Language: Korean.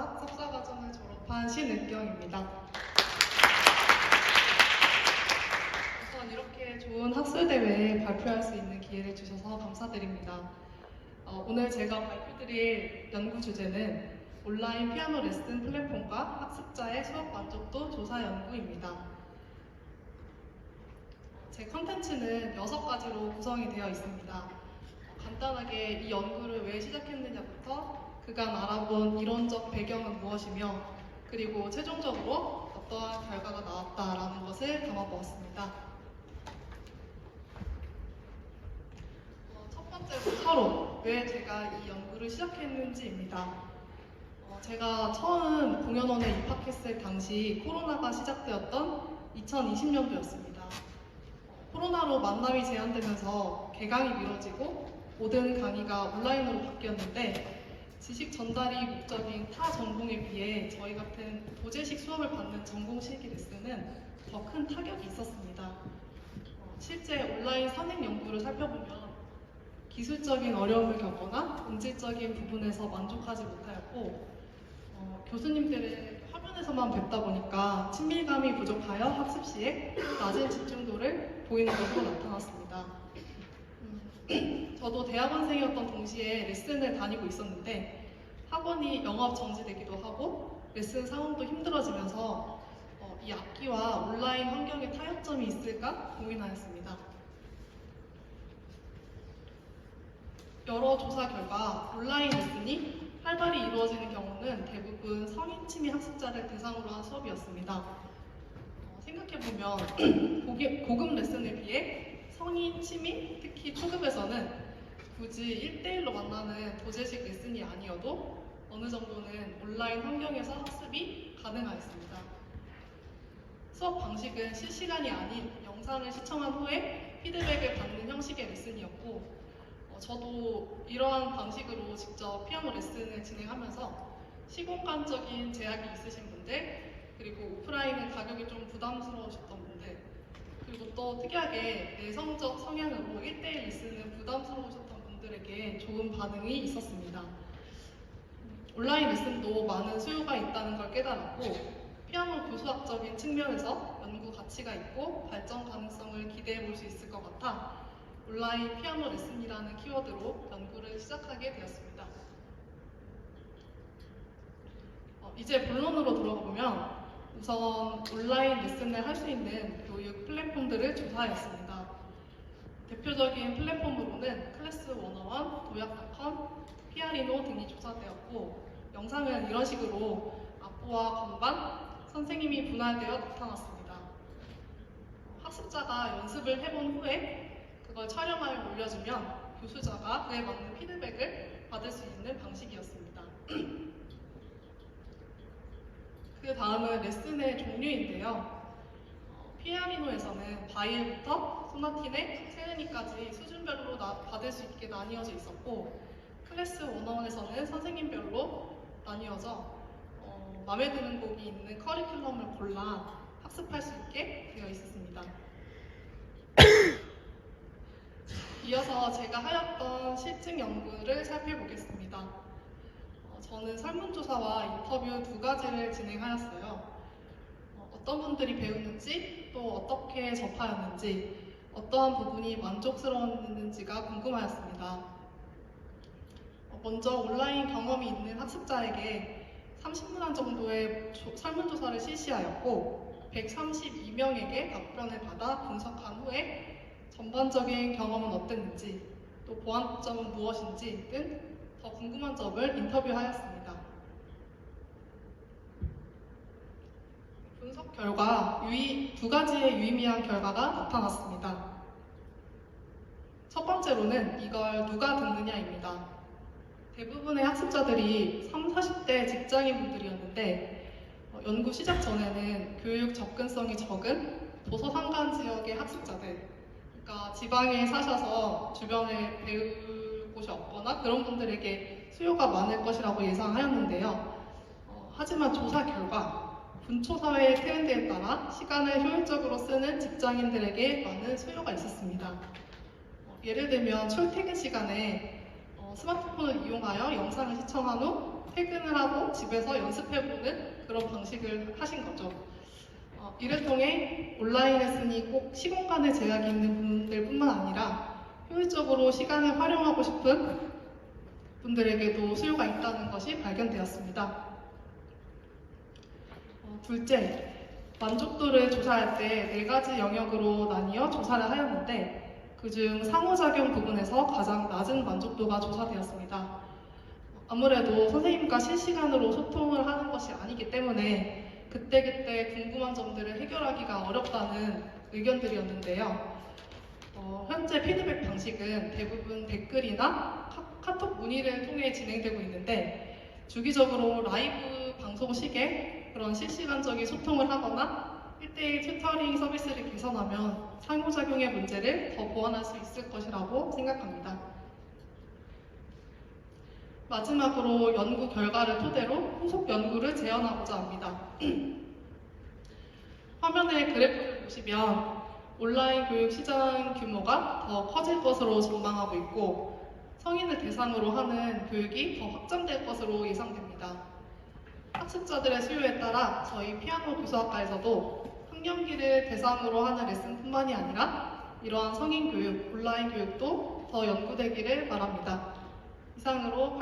학사 석사과정을 졸업한 신은경입니다. 우선 이렇게 좋은 학술대회에 발표할 수 있는 기회를 주셔서 감사드립니다. 오늘 제가 발표드릴 연구 주제는 온라인 피아노 레슨 플랫폼과 학습자의 수업 만족도 조사 연구입니다. 제 컨텐츠는 6가지로 구성이 되어 있습니다. 간단하게 이 연구를 왜 시작했느냐부터 그간 알아본 이론적 배경은 무엇이며 그리고 최종적으로 어떠한 결과가 나왔다라는 것을 담아보았습니다. 첫 번째로 서로 왜 제가 이 연구를 시작했는지입니다. 제가 처음 공연원에 입학했을 당시 코로나가 시작되었던 2020년도였습니다. 코로나로 만남이 제한되면서 개강이 미뤄지고 모든 강의가 온라인으로 바뀌었는데 지식 전달이 목적인 타 전공에 비해 저희 같은 도제식 수업을 받는 전공실기 레슨은 더 큰 타격이 있었습니다. 실제 온라인 선행 연구를 살펴보면 기술적인 어려움을 겪거나 본질적인 부분에서 만족하지 못하였고 교수님들의 화면에서만 뵙다 보니까 친밀감이 부족하여 학습 시에 낮은 집중도를 보이는 것으로 나타났습니다. 저도 대학원생이었던 동시에 레슨을 다니고 있었는데 학원이 영업 정지되기도 하고 레슨 상황도 힘들어지면서 이 악기와 온라인 환경에 타협점이 있을까 고민하였습니다. 여러 조사 결과 온라인 레슨이 활발히 이루어지는 경우는 대부분 성인 취미 학습자를 대상으로 한 수업이었습니다. 생각해보면 고급 레슨에 비해 성인 취미, 특히 초급에서는 굳이 1대1로 만나는 도제식 레슨이 아니어도 어느 정도는 온라인 환경에서 학습이 가능하였습니다. 수업 방식은 실시간이 아닌 영상을 시청한 후에 피드백을 받는 형식의 레슨이었고 저도 이러한 방식으로 직접 피아노 레슨을 진행하면서 시공간적인 제약이 있으신 분들 그리고 오프라인은 가격이 좀 부담스러우셨던 분들 그리고 또 특이하게 내성적 성향으로 1대1 레슨은 부담스러우셨던 분들에게 좋은 반응이 있었습니다. 온라인 레슨도 많은 수요가 있다는 걸 깨달았고 피아노 교수학적인 측면에서 연구 가치가 있고 발전 가능성을 기대해 볼 수 있을 것 같아 온라인 피아노 레슨이라는 키워드로 연구를 시작하게 되었습니다. 이제 본론으로 들어가 보면 우선 온라인 레슨을 할 수 있는 교육 플랫폼들을 조사하였습니다. 대표적인 플랫폼으로는 클래스 101, 도약닷컴, 피아리노 등이 조사되었고 영상은 이런 식으로 악보와 건반, 선생님이 분할되어 나타났습니다. 학습자가 연습을 해본 후에 그걸 촬영하여 올려주면 교수자가 그에 맞는 피드백을 받을 수 있는 방식이었습니다. 그 다음은 레슨의 종류인데요. 피아니노에서는 바이엘부터 소나티네, 세레니까지 수준별로 받을 수 있게 나뉘어져 있었고 클래스 101에서는 선생님별로 나뉘어져 마음에 드는 곡이 있는 커리큘럼을 골라 학습할 수 있게 되어 있었습니다. 이어서 제가 하였던 실증 연구를 살펴보겠습니다. 저는 설문조사와 인터뷰 2가지를 진행하였어요. 어떤 분들이 배우는지 또 어떻게 접하였는지 어떠한 부분이 만족스러웠는지가 궁금하였습니다. 먼저 온라인 경험이 있는 학습자에게 30문항 정도의 설문조사를 실시하였고 132명에게 답변을 받아 분석한 후에 전반적인 경험은 어땠는지 또 보완점은 무엇인지 등 더 궁금한 점을 인터뷰하였습니다. 분석 결과 2가지의 유의미한 결과가 나타났습니다. 첫 번째로는 이걸 누가 듣느냐입니다. 대부분의 학습자들이 30, 40대 직장인분들이었는데 연구 시작 전에는 교육 접근성이 적은 도서 산간 지역의 학습자들 그러니까 지방에 사셔서 주변에 배울 곳이 없거나 그런 분들에게 수요가 많을 것이라고 예상하였는데요. 하지만 조사 결과 분초사회의 트렌드에 따라 시간을 효율적으로 쓰는 직장인들에게 많은 수요가 있었습니다. 예를 들면 출퇴근 시간에 스마트폰을 이용하여 영상을 시청한 후 퇴근을 하고 집에서 연습해보는 그런 방식을 하신 거죠. 이를 통해 온라인 레슨이 꼭 시공간에 제약이 있는 분들뿐만 아니라 효율적으로 시간을 활용하고 싶은 분들에게도 수요가 있다는 것이 발견되었습니다. 둘째, 만족도를 조사할 때 4가지 영역으로 나뉘어 조사를 하였는데 그중 상호작용 부분에서 가장 낮은 만족도가 조사되었습니다. 아무래도 선생님과 실시간으로 소통을 하는 것이 아니기 때문에 그때그때 궁금한 점들을 해결하기가 어렵다는 의견들이었는데요. 현재 피드백 방식은 대부분 댓글이나 카톡 문의를 통해 진행되고 있는데 주기적으로 라이브 방송식에 그런 실시간적인 소통을 하거나 1대1 튜터링 서비스를 개선하면 상호작용의 문제를 더 보완할 수 있을 것이라고 생각합니다. 마지막으로 연구 결과를 토대로 후속 연구를 제안하고자 합니다. 화면에 그래프를 보시면 온라인 교육 시장 규모가 더 커질 것으로 전망하고 있고 성인을 대상으로 하는 교육이 더 확장될 것으로 예상됩니다. 학습자들의 수요에 따라 저희 피아노 교수학과에서도 학령기를 대상으로 하는 레슨뿐만이 아니라 이러한 성인 교육, 온라인 교육도 더 연구되기를 바랍니다. 이상으로